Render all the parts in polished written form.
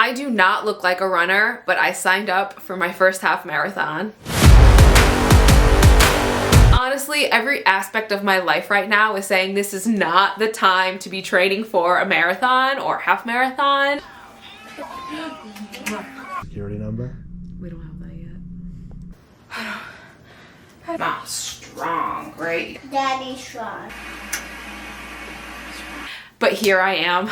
I do not look like a runner, but I signed up for my first half marathon. Honestly, every aspect of my life right now is saying this is not the time to be training for a marathon or half marathon. Security number? We don't have that yet. Mom's strong, right? Daddy's strong. But here I am.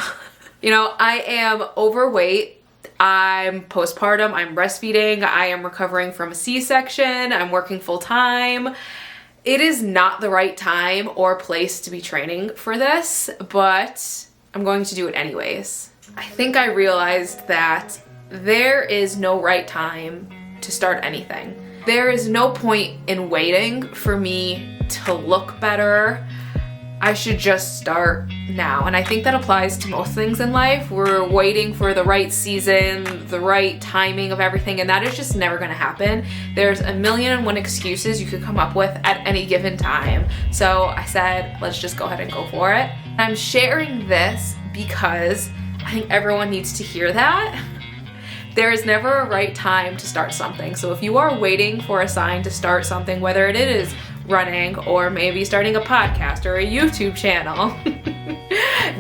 You know, I am overweight. I'm postpartum. I'm breastfeeding. I am recovering from a C-section. I'm working full time. It is not the right time or place to be training for this, but I'm going to do it anyways. I think I realized that there is no right time to start anything. There is no point in waiting for me to look better. I should just start now. And I think that applies to most things in life. We're waiting for the right season, the right timing of everything, and that is just never gonna happen. There's a million and one excuses you could come up with at any given time. So I said, let's just go ahead and go for it. And I'm sharing this because I think everyone needs to hear that. There is never a right time to start something. So if you are waiting for a sign to start something, whether it is running or maybe starting a podcast or a YouTube channel,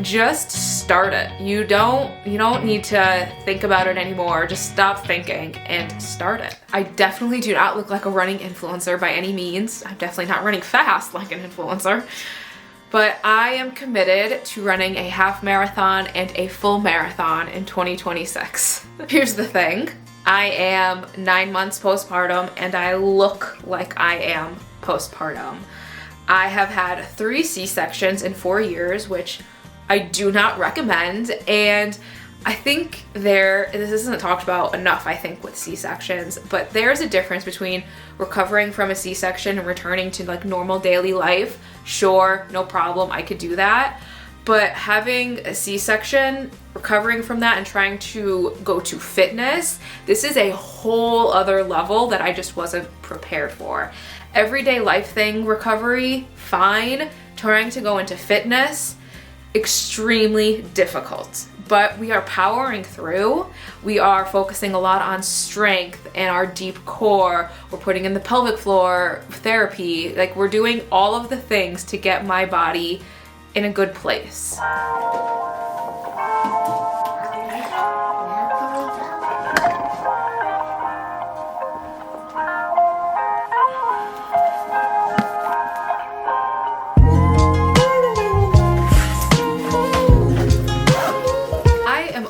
just start it. You don't need to think about it anymore. Just stop thinking and start it. I definitely do not look like a running influencer by any means. I'm definitely not running fast like an influencer. But I am committed to running a half marathon and a full marathon in 2026. Here's the thing. I am 9 months postpartum and I look like I am postpartum. I have had 3 C-sections in 4 years, which I do not recommend. And I think this isn't talked about enough, I think, with C-sections, but there's a difference between recovering from a C-section and returning to like normal daily life. Sure, no problem, I could do that. But having a C-section, recovering from that and trying to go to fitness, this is a whole other level that I just wasn't prepared for. Everyday life thing, recovery, fine. Trying to go into fitness, extremely difficult. But we are powering through. We are focusing a lot on strength and our deep core. We're putting in the pelvic floor therapy. Like, we're doing all of the things to get my body in a good place.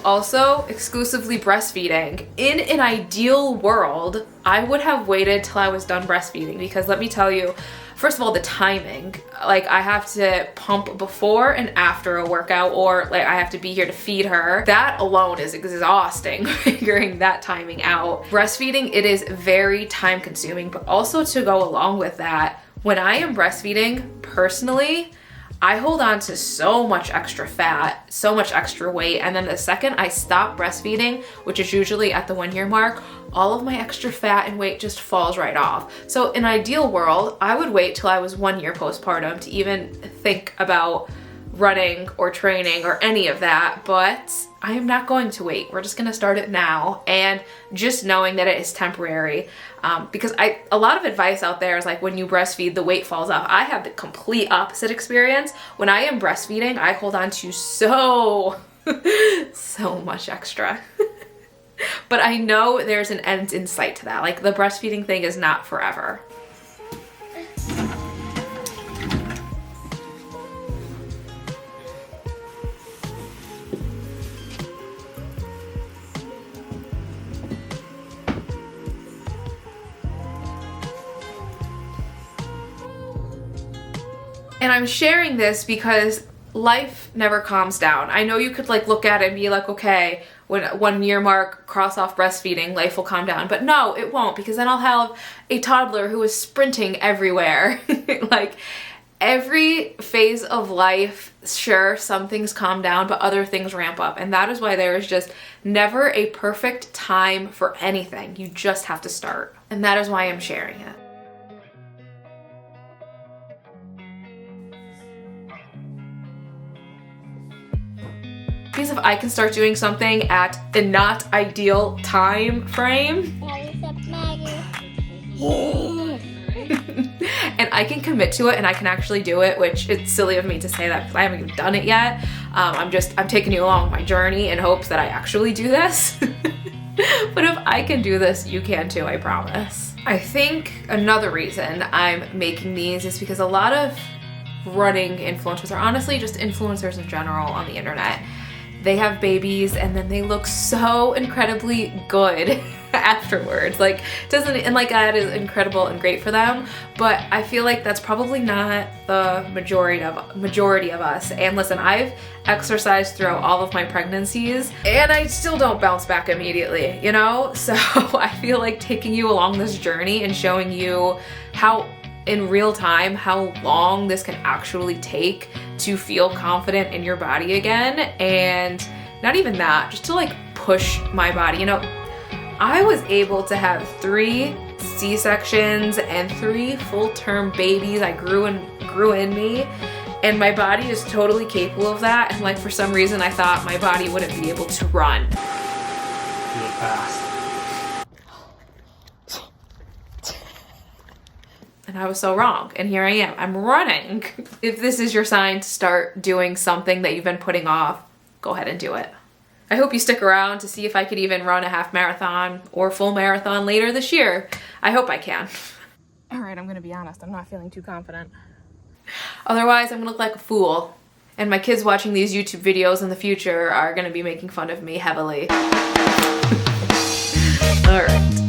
Also exclusively breastfeeding. In an ideal world, I would have waited till I was done breastfeeding, because let me tell you, first of all, the timing. Like, I have to pump before and after a workout, or like I have to be here to feed her. That alone is exhausting, figuring that timing out. Breastfeeding, it is very time consuming, but also to go along with that, when I am breastfeeding, personally, I hold on to so much extra fat, so much extra weight, and then the second I stop breastfeeding, which is usually at the 1 year mark, all of my extra fat and weight just falls right off. So in an ideal world, I would wait till I was 1 year postpartum to even think about running or training or any of that, but I am not going to wait. We're just gonna start it now, and just knowing that it is temporary. Because a lot of advice out there is like, when you breastfeed, the weight falls off. I have the complete opposite experience. When I am breastfeeding, I hold on to so much extra. But I know there's an end in sight to that. Like, the breastfeeding thing is not forever. And I'm sharing this because life never calms down. I know you could like look at it and be like, okay, when 1 year mark, cross off breastfeeding, life will calm down. But no, it won't, because then I'll have a toddler who is sprinting everywhere. Like, every phase of life, sure, some things calm down, but other things ramp up. And that is why there is just never a perfect time for anything. You just have to start. And that is why I'm sharing it. Because if I can start doing something at a not ideal time frame, and I can commit to it and I can actually do it, which it's silly of me to say that because I haven't even done it yet. I'm taking you along my journey in hopes that I actually do this. But if I can do this, you can too, I promise. I think another reason I'm making these is because a lot of running influencers, or honestly just influencers in general on the internet, they have babies and then they look so incredibly good afterwards. Like, doesn't, and like that is incredible and great for them, but I feel like that's probably not the majority of us. And listen, I've exercised throughout all of my pregnancies and I still don't bounce back immediately, you know? So I feel like taking you along this journey and showing you how in real time how long this can actually take to feel confident in your body again. And not even that, just to like push my body. You know, I was able to have 3 C-sections and 3 full-term babies I grew in me, and my body is totally capable of that. And like for some reason I thought my body wouldn't be able to run. Feel it fast. And I was so wrong, and here I am, I'm running. If this is your sign to start doing something that you've been putting off, go ahead and do it. I hope you stick around to see if I could even run a half marathon or full marathon later this year. I hope I can. All right, I'm gonna be honest, I'm not feeling too confident. Otherwise, I'm gonna look like a fool. And my kids watching these YouTube videos in the future are gonna be making fun of me heavily. All right.